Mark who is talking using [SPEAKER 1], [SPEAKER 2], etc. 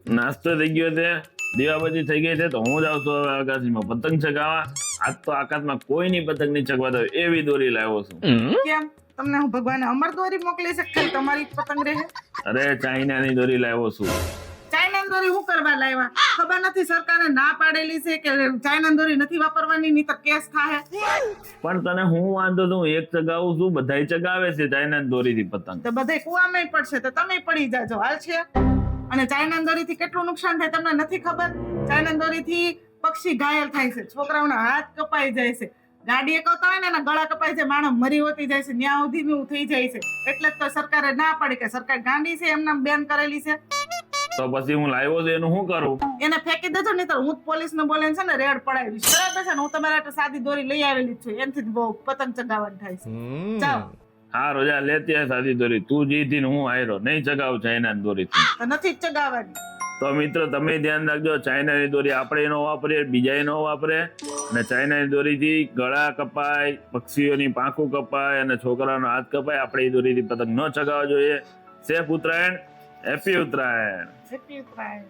[SPEAKER 1] નાસ્તો થઈ ગયો છે, દીવાબત્તી થઈ ગઈ છે, તો હું જાઉં છું હવે આકાશમાં પતંગ ચગાવવા. આજ તો આકાશમાં કોઈની પતંગ નહીં ચગવા દો એવી દોરી લાવ્યો છું.
[SPEAKER 2] કેમ તમને હું ભગવાને અમર દોરી મોકલી છે ખાલી તમારી જ પતંગ રહે?
[SPEAKER 1] અરે ચાઇનાની દોરી લાવ્યો છું.
[SPEAKER 2] ચાઇના દોરી હું કરવા લાવ્યા? ખબર નથી સરકારે ના પાડેલી છે કે ચાઇના દોરી નથી વાપરવાની, નહીં તો કેસ થાય.
[SPEAKER 1] પણ તને હું વાંધો છું, હું એક ચગાવું છું, બધાય ચગાવે છે ચાઇના દોરીથી પતંગ.
[SPEAKER 2] તો બધે કુવામાં પડશે તો તમે પડી જાજો, હાલ છે. અને ચાઇના દોરીથી કેટલું નુકસાન થાય તમને નથી ખબર? ચાઇના દોરીથી પક્ષી ઘાયલ થાય છે, છોકરાઓના હાથ કપાઈ જાય છે, ગાડી એકવતા હોય ને એના ગળા કપાઈ જાય, માણસ મરી હોતી જાય છે, ન્યા સુધીનું થઈ જાય છે. એટલે જ તો સરકારે ના પાડી કે સરકાર ગાંડી છે એમને બેન કરેલી છે.
[SPEAKER 1] તો પછી હું લાવ્યો છું એનું શું કરું?
[SPEAKER 2] એને ફેંકી દેજો, નહીં તો હું પોલીસને બોલાવીને છે ને રેડ પડાવીશ. બરાબર છે ને? હું તમારા માટે સાદી દોરી લઈ આવેલી જ છું, એનાથી જ બહુ પતંગ ચગાવવાનું થાય છે. જાઓ.
[SPEAKER 1] હા રોજા લેતી આય સાદી દોરી, તું જીતી ને હું હાર્યો, નહીં ચગાવ ચાઇના દોરીથી.
[SPEAKER 2] તો નથી જ ચગાવવાની.
[SPEAKER 1] તો મિત્રો તમે ધ્યાન રાખજો, ચાઇનાની દોરી આપણે ન વાપરીએ, બીજા ન વાપરે. અને ચાઇનાની દોરીથી ગળા કપાય, પક્ષીઓની પાંખું કપાય અને છોકરાનો હાથ કપાય. આપણે એ દોરીથી પતંગ ન ચગાવવા જોઈએ. Safe Uttarayan, happy Uttarayan.
[SPEAKER 2] Happy Uttarayan.